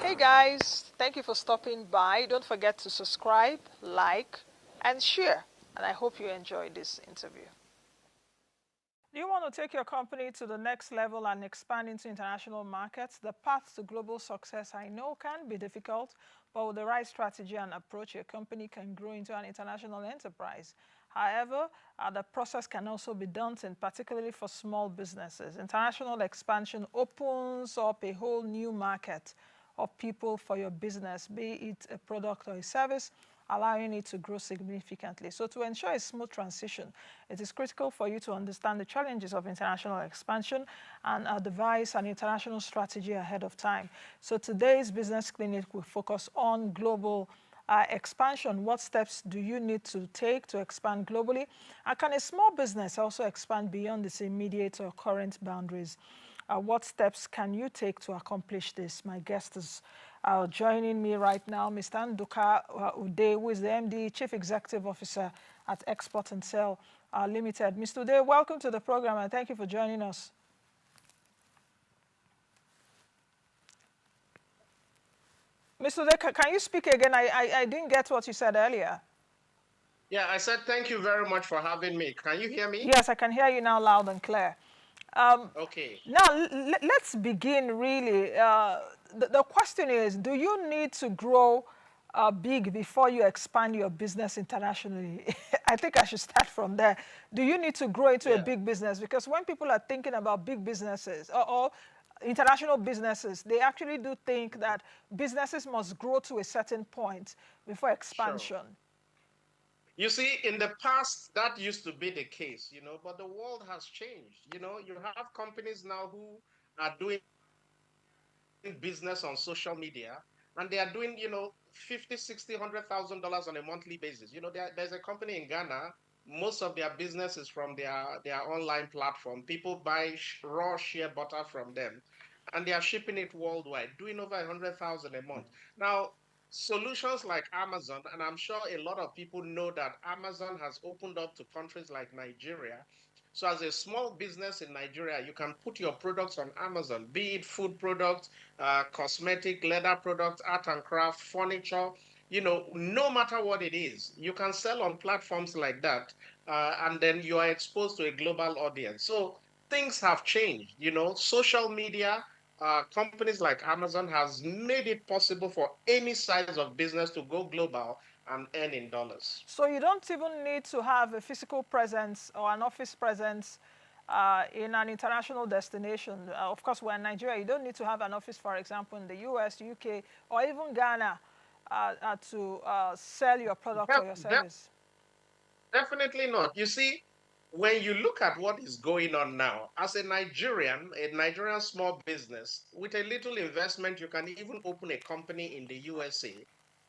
Hey guys, thank you for stopping by. Don't forget to subscribe, like, and share. And I hope you enjoyed this interview. Do you want to take your company to the next level and expand into international markets? The path to global success I know can be difficult, but with the right strategy and approach, your company can grow into an international enterprise. However, the process can also be daunting, particularly for small businesses. International expansion opens up a whole new market of people for your business, be it a product or a service, allowing it to grow significantly. So to ensure a smooth transition, it is critical for you to understand the challenges of international expansion and devise an international strategy ahead of time. So today's business clinic will focus on global expansion. What steps do you need to take to expand globally? And can a small business also expand beyond its immediate or current boundaries? What steps can you take to accomplish this? My guest is joining me right now, Mr. Nduka Ude, who is the MD, Chief Executive Officer at Export and Sell Limited. Mr. Ude, welcome to the program and thank you for joining us. Mr. Ude, can you speak again? I didn't get what you said earlier. Yeah, I said thank you very much for having me. Can you hear me? Yes, I can hear you now loud and clear. Okay. Now, let's begin really. The question is, do you need to grow big before you expand your business internationally? I think I should start from there. Do you need to grow into a Yeah. big business? Because when people are thinking about big businesses or international businesses, they actually do think that businesses must grow to a certain point before Sure. expansion. You see, in the past, that used to be the case, but the world has changed. You have companies now who are doing business on social media and they are doing, 50, 60, $100,000 on a monthly basis. There's a company in Ghana. Most of their business is from their online platform. People buy raw shea butter from them and they are shipping it worldwide, doing over 100,000 a month. Now, solutions like Amazon, and I'm sure a lot of people know that Amazon has opened up to countries like Nigeria. So, as a small business in Nigeria, you can put your products on Amazon, be it food products, cosmetic, leather products, art and craft, furniture, no matter what it is, you can sell on platforms like that. And then you are exposed to a global audience. So things have changed, social media, companies like Amazon has made it possible for any size of business to go global and earn in dollars. So you don't even need to have a physical presence or an office presence in an international destination. Of course, we're in Nigeria. You don't need to have an office, for example, in the US, UK, or even Ghana to sell your product or Def- your def- service. Definitely not. You see, when you look at what is going on now, as a Nigerian small business, with a little investment, you can even open a company in the USA.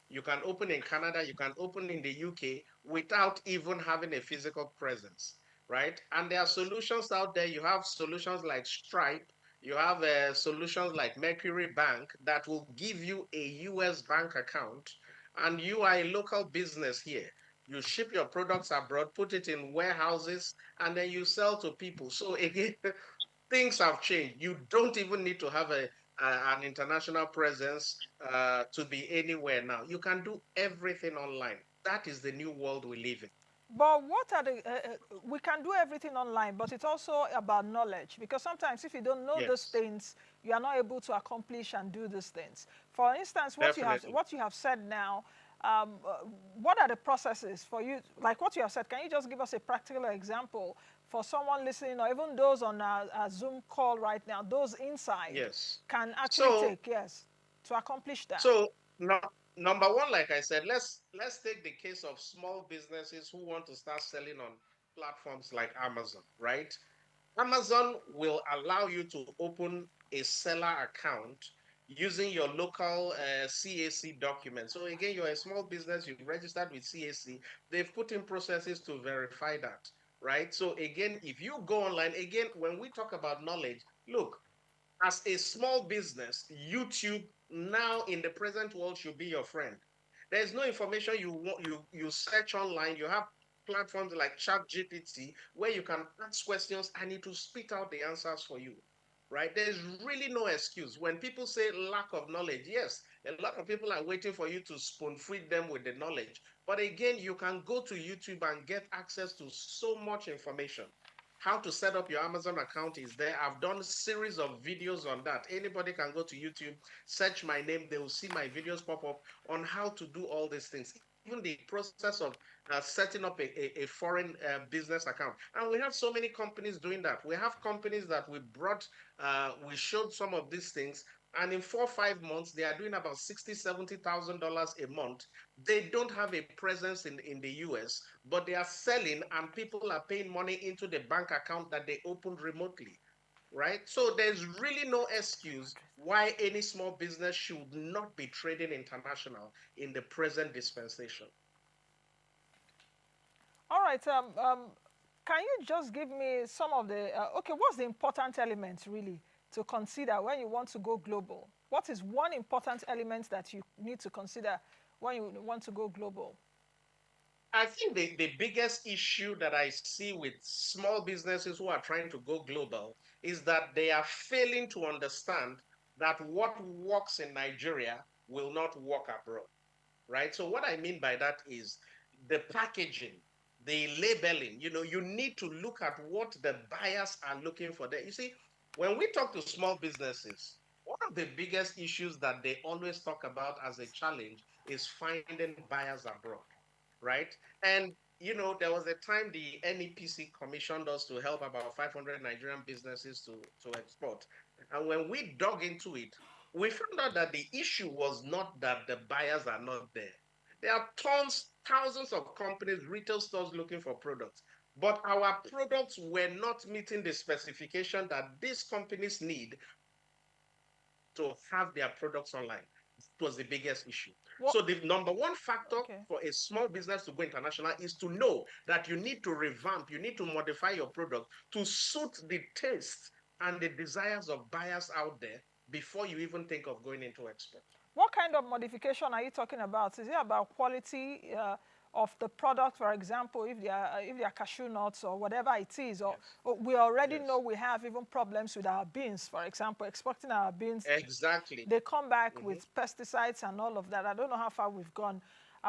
You can open in Canada, you can open in the UK without even having a physical presence, right? And there are solutions out there. You have solutions like Stripe, you have solutions like Mercury Bank that will give you a US bank account, and you are a local business here. You ship your products abroad, put it in warehouses, and then you sell to people. So again, things have changed. You don't even need to have an international presence to be anywhere now. You can do everything online. That is the new world we live in. But what are the, we can do everything online, but it's also about knowledge because sometimes if you don't know those Yes, things, you are not able to accomplish and do these things. For instance, definitely. what you have said now, um, uh, what are the processes for you, like what you have said, can you just give us a practical example for someone listening or even those on a Zoom call right now, those inside Yes. can actually So, take, yes, to accomplish that? so no, number one, like I said, let's take the case of small businesses who want to start selling on platforms like Amazon, right? Amazon will allow you to open a seller account using your local CAC document. So again, you're a small business, you've registered with CAC, they've put in processes to verify that, right? So again, if you go online, again, when we talk about knowledge, look, as a small business, YouTube now in the present world should be your friend. There's no information you search online. You have platforms like ChatGPT where you can ask questions and it will spit out the answers for you. right? There's really no excuse. When people say lack of knowledge, yes, a lot of people are waiting for you to spoon feed them with the knowledge. But again, you can go to YouTube and get access to so much information. How to set up your Amazon account is there. I've done a series of videos on that. Anybody can go to YouTube, search my name, they will see my videos pop up on how to do all these things. Even the process of setting up a foreign business account. And we have so many companies doing that. We have companies that we showed some of these things, and in 4 or 5 months, they are doing about 60, $70,000 a month. They don't have a presence in the US, but they are selling, and people are paying money into the bank account that they opened remotely, right? So there's really no excuse why any small business should not be trading international in the present dispensation. All right. Can you just give me some of the, okay, what's the important elements really to consider when you want to go global? What is one important element that you need to consider when you want to go global? I think the biggest issue that I see with small businesses who are trying to go global is that they are failing to understand that what works in Nigeria will not work abroad, right? So what I mean by that is the packaging, the labeling. You need to look at what the buyers are looking for there. You see, when we talk to small businesses, one of the biggest issues that they always talk about as a challenge is finding buyers abroad, right? And there was a time the NEPC commissioned us to help about 500 Nigerian businesses to export. And when we dug into it, we found out that the issue was not that the buyers are not there. There are tons, thousands of companies, retail stores looking for products, but our products were not meeting the specification that these companies need to have their products online. It was the biggest issue. What? So the number one factor Okay. for a small business to go international is to know that you need to revamp, you need to modify your product to suit the taste and the desires of buyers out there before you even think of going into export. What kind of modification are you talking about? Is it about quality of the product, for example, if they are cashew nuts or whatever it is, Yes. or we already know Yes. we have even problems with our beans, for example, exporting our beans, Exactly. they come back Mhm. with pesticides and all of that. I don't know how far we've gone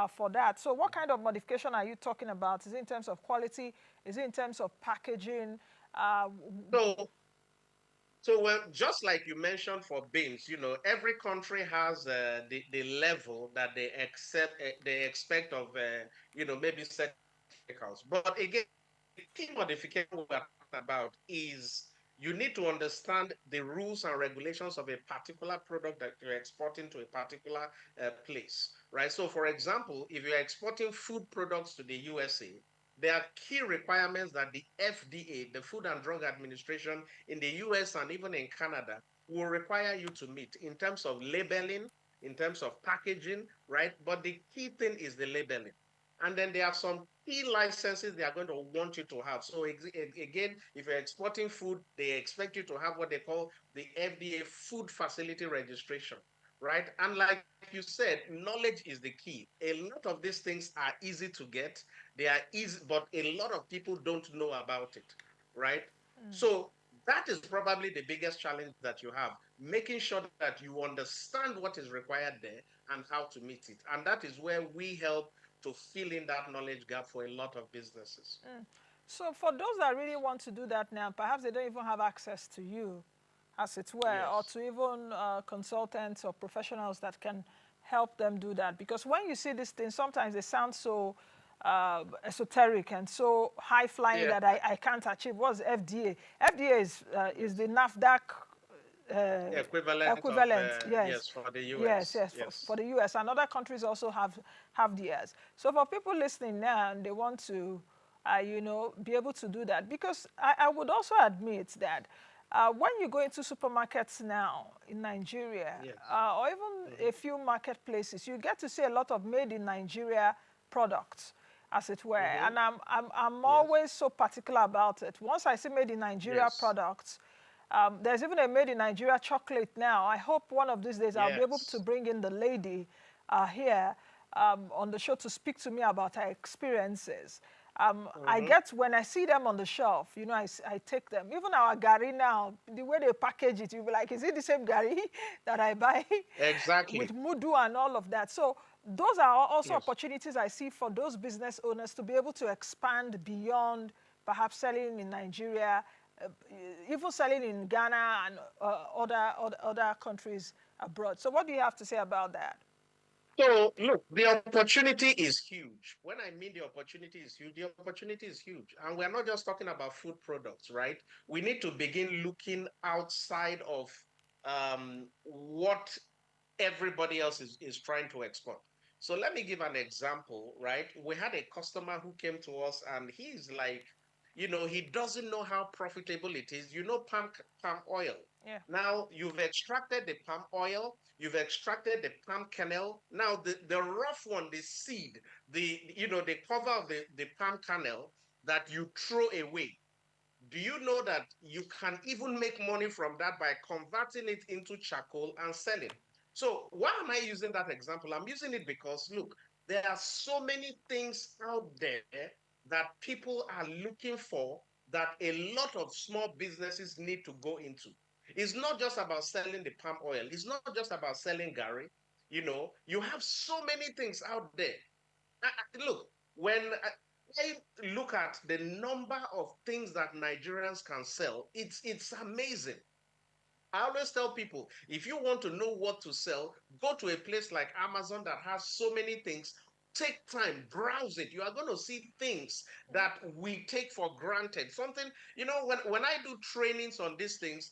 for that. So what kind of modification are you talking about? Is it in terms of quality? Is it in terms of packaging? Uh, So So, well, just like you mentioned for beans, every country has the level that they expect of, maybe certain chemicals. But again, the key modification we are talking about is you need to understand the rules and regulations of a particular product that you're exporting to a particular place, right? So, for example, if you're exporting food products to the USA, there are key requirements that the FDA, the Food and Drug Administration, in the US and even in Canada will require you to meet in terms of labeling, in terms of packaging, right? But the key thing is the labeling. And then there are some key licenses they are going to want you to have. So again, if you're exporting food, they expect you to have what they call the FDA Food Facility Registration, right? And like you said, knowledge is the key. A lot of these things are easy to get. They are easy, but a lot of people don't know about it, right? So that is probably the biggest challenge that you have, making sure that you understand what is required there and how to meet it. And that is where we help to fill in that knowledge gap for a lot of businesses. so for those that really want to do that now, perhaps they don't even have access to you, as it were, or Yes. to even consultants or professionals that can help them do that. Because when you see these things, sometimes they sound so esoteric and so high flying Yeah. that I can't achieve. What's FDA? FDA is Yes. the NAFDAC uh, Equivalent of, equivalent. Yes, yes, for the yes, US. yes. For Yes. the US and other countries also have theirs. So for people listening now and they want to, be able to do that, because I would also admit that when you go into supermarkets now in Nigeria, Yes. or even Hmm. a few marketplaces, you get to see a lot of made in Nigeria products, as it were. Hmm. And I'm Yes. always so particular about it. Once I see made in Nigeria Yes. products, there's even a made in Nigeria chocolate now. I hope one of these days I'll be able to Yes. bring in the lady here on the show to speak to me about her experiences. I Mm-hmm. get, when I see them on the shelf, I take them. Even our gari now, the way they package it, you'll be like, is it the same gari that I buy with Exactly. mudu and all of that? So those are also Yes. opportunities I see for those business owners to be able to expand beyond perhaps selling in Nigeria, uh, even selling in Ghana and other countries abroad. So what do you have to say about that? So look, the opportunity is huge. When I mean the opportunity is huge, the opportunity is huge. And we're not just talking about food products, right? We need to begin looking outside of what everybody else is trying to export. So let me give an example, right? We had a customer who came to us and he's like, he doesn't know how profitable it is. Palm oil. Yeah. Now you've extracted the palm oil, you've extracted the palm kernel. Now the rough one, the seed, the cover of the palm kernel that you throw away. Do you know that you can even make money from that by converting it into charcoal and selling? So why am I using that example? I'm using it because look, there are so many things out there that people are looking for that a lot of small businesses need to go into. It's not just about selling the palm oil. It's not just about selling Gary. You have so many things out there. Look, when I look at the number of things that Nigerians can sell, it's amazing. I always tell people, if you want to know what to sell, go to a place like Amazon that has so many things. Take time, browse it. You are going to see things that we take for granted. Something, when I do trainings on these things,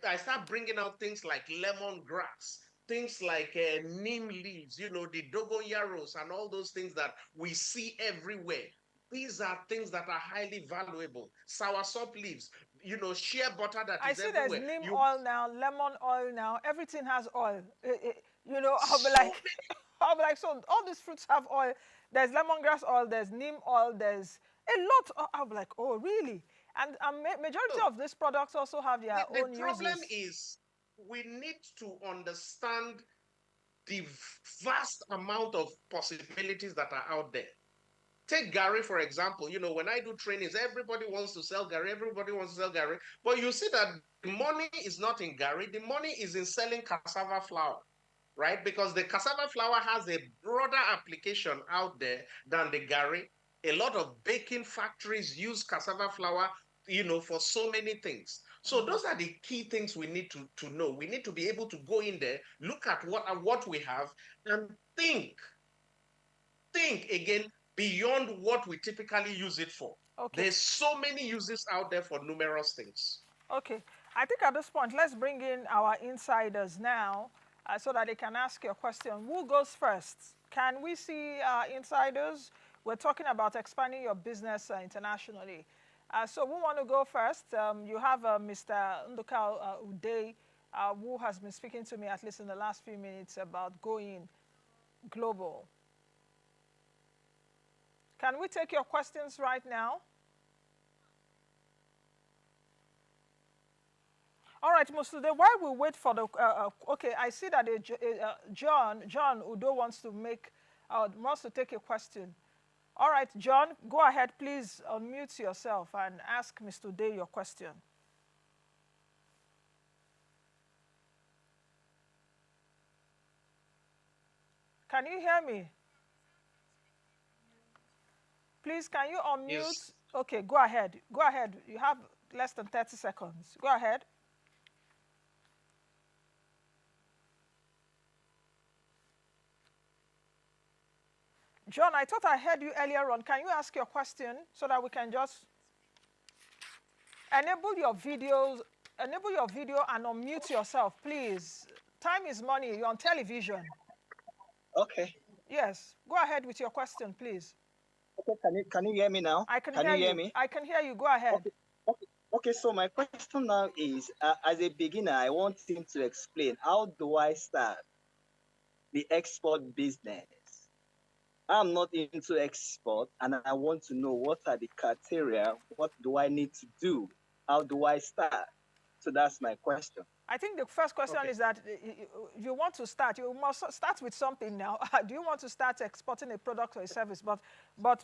I start bringing out things like lemongrass, things like neem leaves, the dogoyaros and all those things that we see everywhere. These are things that are highly valuable. Soursop leaves, shea butter that I is see there's everywhere. neem You oil now, lemon oil now. Everything has oil. I'll be so like, I'll be like, so all these fruits have oil. There's lemongrass oil, there's neem oil, there's a lot. I'll be like, oh, really? And majority many. of these products also have their The own problem uses. is we need to understand the vast amount of possibilities that are out there. Take Gary, for example. When I do trainings, everybody wants to sell Gary, everybody wants to sell Gary. But you see that the money is not in Gary, the money is in selling cassava flour, right? Because the cassava flour has a broader application out there than the Gary. A lot of baking factories use cassava flour, for so many things. So those are the key things we need to know. We need to be able to go in there, look at what we have, and think again beyond what we typically use it for. Okay, There's so many uses out there for numerous things. okay. I think at this point, let's bring in our insiders now so that they can ask your question. Who goes first? Can we see insiders? We're talking about expanding your business internationally. So we want to go first. You have Mr. Ndukal Uday, who has been speaking to me at least in the last few minutes about going global. Can we take your questions right now? All right, Musude, while we wait for the, okay, I see that John Udo wants to take a question. All right, John, go ahead, please unmute yourself and ask Mr. Day your question. Can you hear me? Please, can you unmute? Is Okay, go ahead. Go ahead. You have less than 30 seconds. Go ahead. John, I thought I heard you earlier on. Can you ask your question so that we can just enable your videos, enable your video and unmute yourself, please. Time is money. You're on television. Okay. Yes. Go ahead with your question, please. Okay. Can you hear me now? I can Can hear you hear you. me? I can hear you. Go ahead. Okay. Okay. Okay. So my question now is, as a beginner, I want him to explain how do I start the export business. I'm not into export, and I want to know what are the criteria. What do I need to do? How do I start? So that's my question. I think the first question Okay. is that you want to start. You must start with something now. Do you want to start exporting a product or a service? But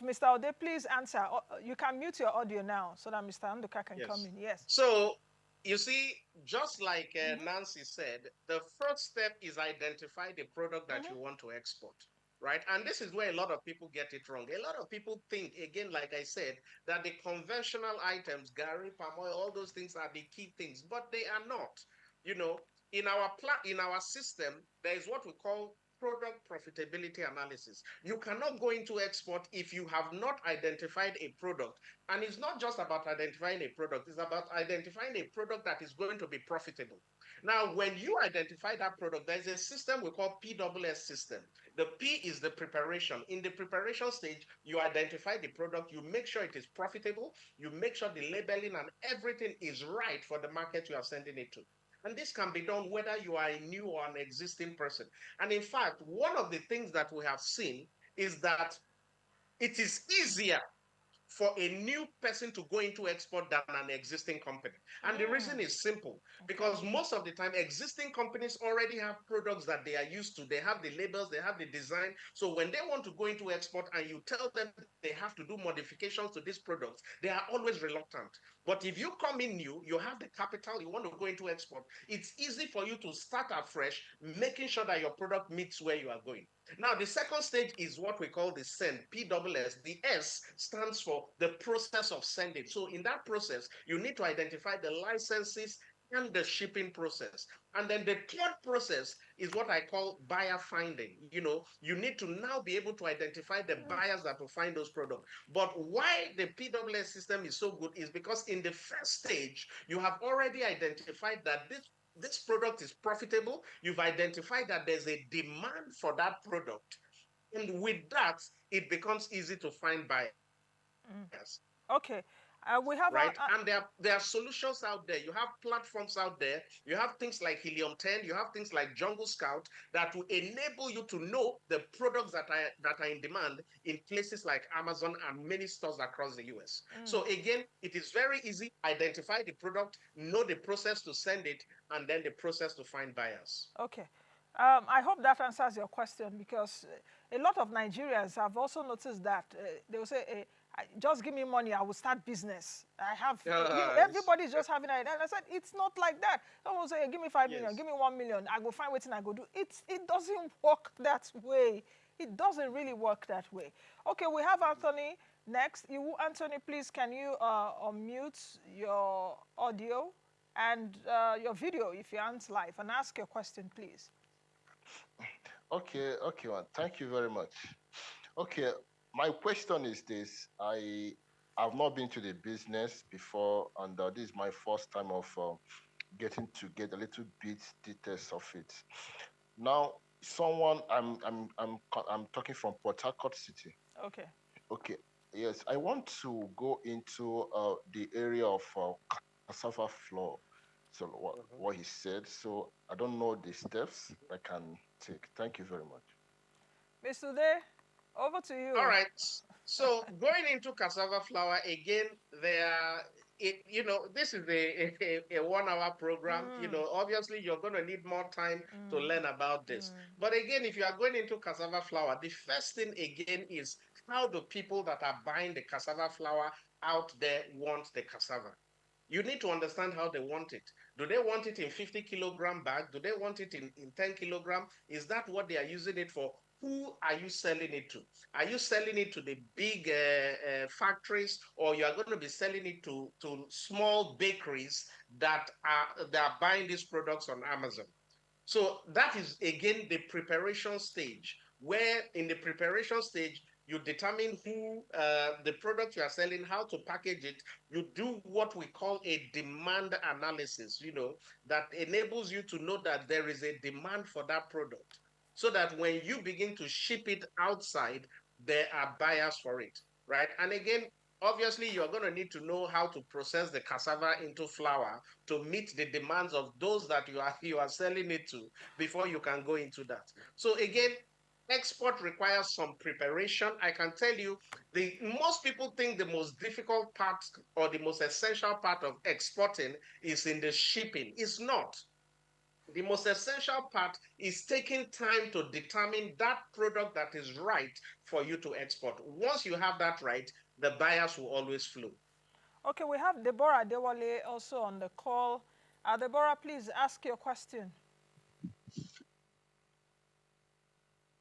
Mr. Ode, please answer. You can mute your audio now so that Mr. Anduka can come Yes. in. Yes. So you see, just like Mm-hmm. Nancy said, the first step is identify the product that Mm-hmm. you want to export, right? And this is where a lot of people get it wrong. A lot of people think, again, like I said, that the conventional items, gari, palm oil, all those things are the key things, but they are not. You know, in our system, there is what we call product profitability analysis. You cannot go into export if you have not identified a product. And it's not just about identifying a product, it's about identifying a product that is going to be profitable. Now, when you identify that product, there's a system we call PWS system. The P is the preparation. In the preparation stage, you identify the product, you make sure it is profitable, you make sure the labeling and everything is right for the market you are sending it to. And this can be done whether you are a new or an existing person. And in fact, one of the things that we have seen is that it is easier for a new person to go into export than an existing company. And the reason is simple, Okay. because most of the time, existing companies already have products that they are used to. They have the labels, they have the design. So when they want to go into export and you tell them they have to do modifications to these products, they are always reluctant. But if you come in new, you have the capital, you want to go into export, it's easy for you to start afresh, making sure that your product meets where you are going. Now, the second stage is what we call the send, PWS. The S stands for the process of sending. So in that process, you need to identify the licenses and the shipping process. And then the third process is what I call buyer finding. You know, you need to now be able to identify the buyers that will find those products. But why the PWS system is so good is because in the first stage, you have already identified that this product is profitable. You've identified that there's a demand for that product. And with that, it becomes easy to find buyers. Okay. We have Right? And there are solutions out there. You have platforms out there. You have things like Helium 10. You have things like Jungle Scout that will enable you to know the products that are in demand in places like Amazon and many stores across the US. So again, it is very easy. Identify the product, know the process to send it, and then the process to find buyers. Okay. I hope that answers your question because a lot of Nigerians have also noticed that they will say, just give me money, I will start business. I have, Yes. everybody's just having an idea. And I said, it's not like that. Someone will say, give me 5 million, Yes. give me 1 million, I go find what I go do. It doesn't work that way. It doesn't really work that way. Okay, we have Anthony next. Anthony, please, can you unmute your audio and your video if you aren't live and ask your question, please. Okay, well, thank you very much. Okay, my question is this. I've not been to the business before, and this is my first time of getting to get a little bit details of it. Now, I'm talking from Port Harcourt City. Okay. Okay, yes, I want to go into the area of cassava flour. So what he said. So I don't know the steps I can take. Thank you very much. Mr. Day, over to All you. right. So going into cassava flour again, this is a 1 hour program. Obviously you're going to need more time to learn about this. But again, if you are going into cassava flour, the first thing again is how do people that are buying the cassava flour out there want the cassava? You need to understand how they want it. Do they want it in 50-kilogram bag? Do they want it in 10 kilogram? Is that what they are using it for? Who are you selling it to? Are you selling it to the big factories, or you are going to be selling it to small bakeries that are buying these products on Amazon? So that is again the preparation stage, where in the preparation stage, you determine who the product you are selling, how to package it. You do what we call a demand analysis, that enables you to know that there is a demand for that product. So that when you begin to ship it outside, there are buyers for it, right? And again, obviously, you're going to need to know how to process the cassava into flour to meet the demands of those that you are selling it to before you can go into that. So again, export requires some preparation. I can tell you, the most people think the most difficult part or the most essential part of exporting is in the shipping. It's not. The most essential part is taking time to determine that product that is right for you to export. Once you have that right, the buyers will always flow. Okay, we have Deborah Dewale also on the call. Deborah, please ask your question.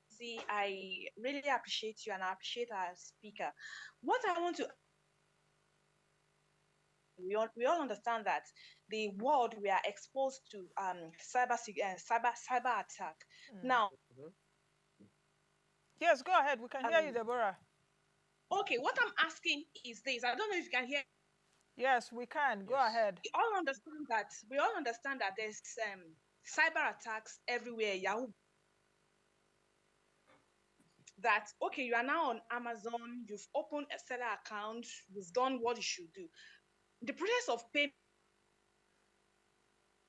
See, I really appreciate you and I appreciate our speaker. What I want to we all understand that the world we are exposed to cyber attack. Now, Mhm. Yes, go ahead. We can hear you, Deborah. okay, what I'm asking is this. I don't know if you can hear. Yes, we can. Go Yes. ahead. We all understand that there's cyber attacks everywhere. Yahoo, that okay, you are now on Amazon, you've opened a seller account, you've done what you should do. The process of payment,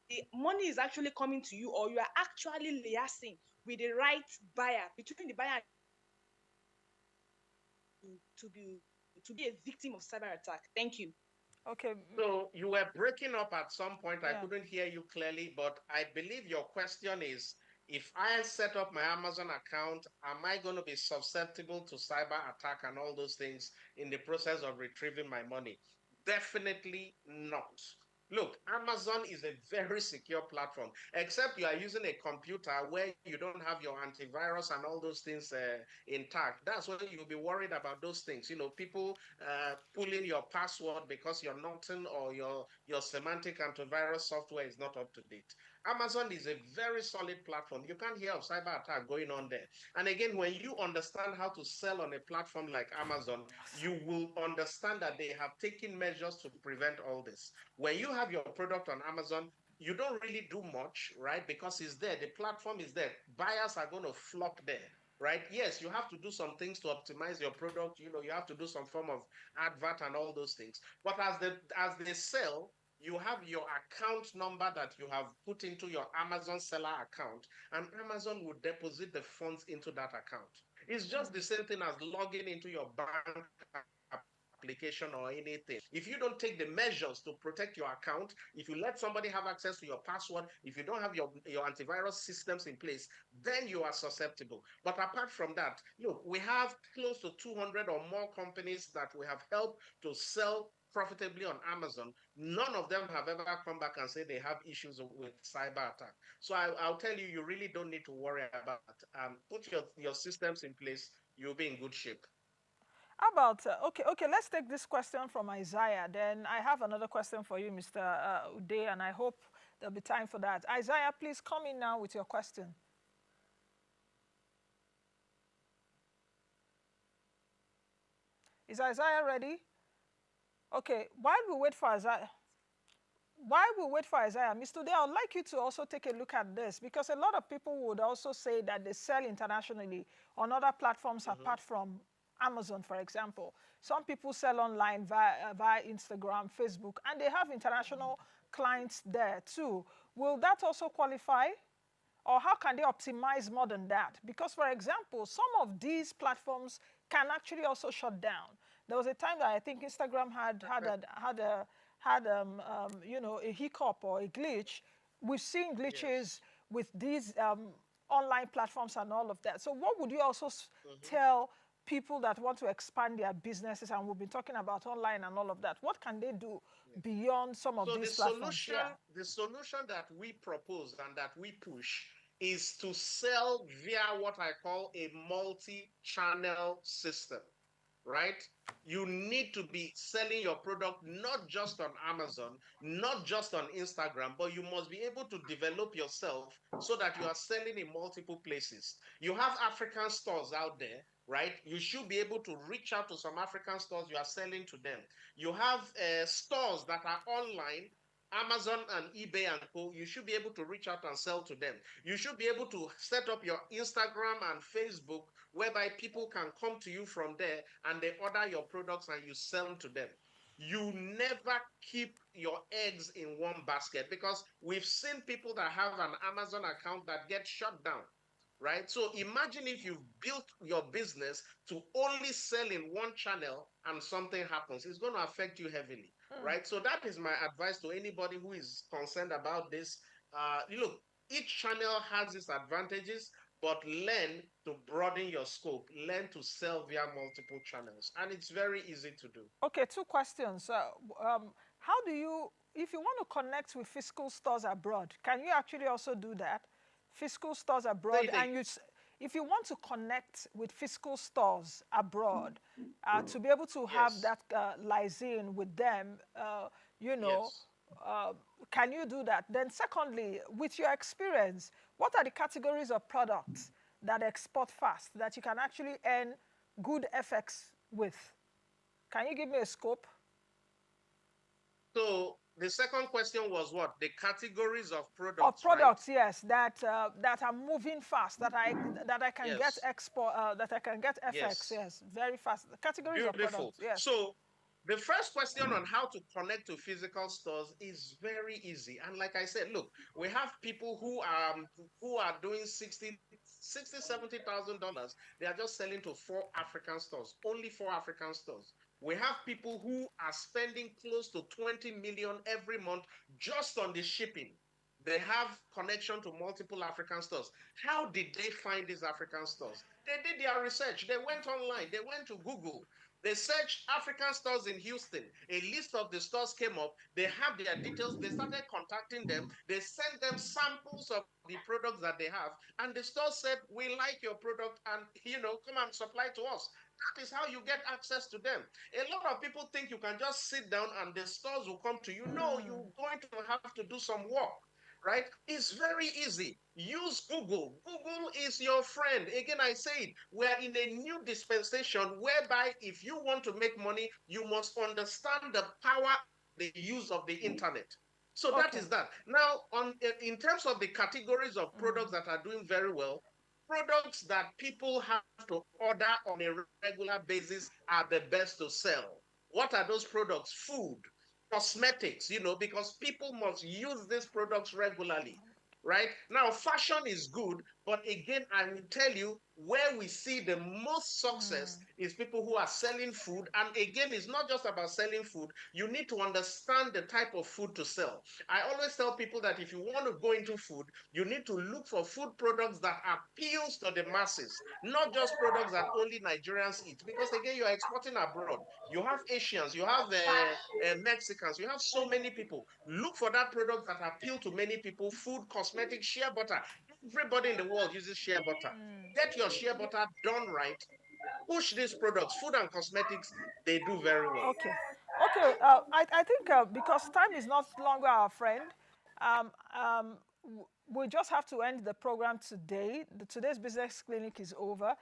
the money is actually coming to you, or you are actually liaising with the right buyer, between the buyer to be a victim of cyber attack. Thank you. Okay. So you were breaking up at some point. I Yeah. couldn't hear you clearly, but I believe your question is, if I set up my Amazon account, am I going to be susceptible to cyber attack and all those things in the process of retrieving my money? Definitely not. Look, Amazon is a very secure platform, except you are using a computer where you don't have your antivirus and all those things intact. That's when you'll be worried about those things. People pulling your password because your Norton or your semantic antivirus software is not up to date. Amazon is a very solid platform. You can't hear of cyber attack going on there. And again, when you understand how to sell on a platform like Amazon, you will understand that they have taken measures to prevent all this. When you have your product on Amazon, you don't really do much, right? Because it's there. The platform is there. Buyers are going to flock there, right? Yes, you have to do some things to optimize your product. You have to do some form of advert and all those things. But as they sell, you have your account number that you have put into your Amazon seller account, and Amazon will deposit the funds into that account. It's just the same thing as logging into your bank application or anything. If you don't take the measures to protect your account, if you let somebody have access to your password, if you don't have your antivirus systems in place, then you are susceptible. But apart from that, look, we have close to 200 or more companies that we have helped to sell profitably on Amazon. None of them have ever come back and said they have issues with cyber attack. So I'll tell you, you really don't need to worry about that. Put your systems in place, you'll be in good shape. How about, okay, let's take this question from Isaiah. Then I have another question for you, Mr. Uday, and I hope there'll be time for that. Isaiah, please come in now with your question. Is Isaiah ready? Okay, while we wait for Isaiah, Mr. Day, I would like you to also take a look at this, because a lot of people would also say that they sell internationally on other platforms Mm-hmm. apart from Amazon, for example. Some people sell online via Instagram, Facebook, and they have international clients there too. Will that also qualify? Or how can they optimize more than that? Because, for example, some of these platforms can actually also shut down. There was a time that I think Instagram had a hiccup or a glitch. We've seen glitches Yes. with these online platforms and all of that. So what would you also Mm-hmm. tell people that want to expand their businesses, and we've been talking about online and all of that? What can they do Yeah. beyond some of So the these platforms? solution, Yeah. the solution that we propose and that we push is to sell via what I call a multi-channel system, right? You need to be selling your product not just on Amazon, not just on Instagram, but you must be able to develop yourself so that you are selling in multiple places. You have African stores out there, right? You should be able to reach out to some African stores you are selling to them. You have stores that are online, Amazon and eBay and Co. You should be able to reach out and sell to them. You should be able to set up your Instagram and Facebook whereby people can come to you from there and they order your products and you sell them to them. You never keep your eggs in one basket, because we've seen people that have an Amazon account that get shut down, right? So imagine if you've built your business to only sell in one channel and something happens, it's going to affect you heavily, right? So that is my advice to anybody who is concerned about this. Look, Each channel has its advantages, but learn to broaden your scope. Learn to sell via multiple channels. And it's very easy to do. Okay, two questions. How do you, if you want to connect with physical stores abroad, can you actually also do that? Physical stores Say abroad, it and if you want to connect with physical stores abroad, to be able to have yes, that liaison with them, you know, yes. uh, can you do that? Then secondly, with your experience, what are the categories of products that export fast that you can actually earn good FX with? Can you give me a scope? So the second question was what? The categories of Of products, right? products, yes, that are moving fast, that I can get Yes, export, that I can get FX, yes. yes, very fast. The categories of Beautiful. products, yes. So the first question on how to connect to physical stores is very easy. And like I said, look, we have people who are doing 60, $70,000. They are just selling to 4 African stores, only 4 African stores. We have people who are spending close to 20 million every month just on the shipping. They have connection to multiple African stores. How did they find these African stores? They did their research. They went online. They went to Google. They searched African stores in Houston. A list of the stores came up. They have their details. They started contacting them. They sent them samples of the products that they have. And the store said, we like your product and, come and supply to us. That is how you get access to them. A lot of people think you can just sit down and the stores will come to you. No, you're going to have to do some work, right? It's very easy. Use Google. Google is your friend. Again, I say it. We're in a new dispensation whereby if you want to make money, you must understand the power, the use of the internet. So that Okay. is that. Now, in terms of the categories of products that are doing very well, products that people have to order on a regular basis are the best to sell. What are those products? Food, cosmetics, because people must use these products regularly, right? Now, fashion is good, but again, I will tell you where we see the most success is people who are selling food. And again, it's not just about selling food. You need to understand the type of food to sell. I always tell people that if you want to go into food, you need to look for food products that appeals to the masses, not just products that only Nigerians eat. Because again, you're exporting abroad. You have Asians, you have Mexicans, you have so many people. Look for that product that appeal to many people. Food, cosmetics, shea butter. Everybody in the world uses shea butter. Get your shea butter done right. Push these products, food and cosmetics, they do very well. Okay. Okay. I think because time is not longer our friend, um, um, we just have to end the program today. Today's business clinic is over.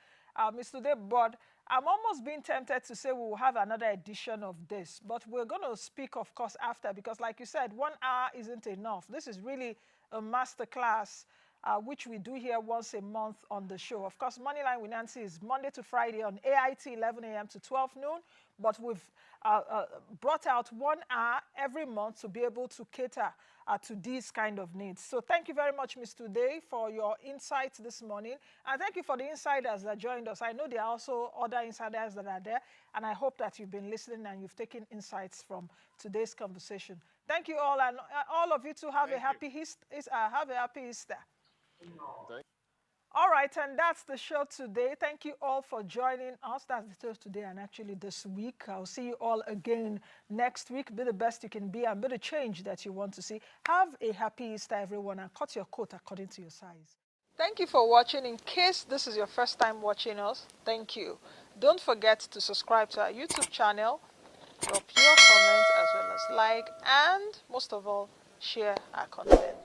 It's today, but I'm almost being tempted to say we will have another edition of this. But we're going to speak, of course, after, because like you said, 1 hour isn't enough. This is really a master class, which we do here once a month on the show. Of course, Moneyline with Nancy is Monday to Friday on AIT 11 a.m. to 12 noon, but we've brought out 1 hour every month to be able to cater to these kind of needs. So thank you very much, Mr. Day, for your insights this morning. And thank you for the insiders that joined us. I know there are also other insiders that are there, and I hope that you've been listening and you've taken insights from today's conversation. Thank you all, and all of you too have a happy Easter. Thank All right, and that's the show today. Thank you all for joining us. That's the show today and actually this week. I'll see you all again next week. Be the best you can be and be the change that you want to see. Have a happy Easter, everyone, and cut your coat according to your size. Thank you for watching. In case this is your first time watching us, thank you. Don't forget to subscribe to our YouTube channel, drop your comments as well as like, and most of all, share our content.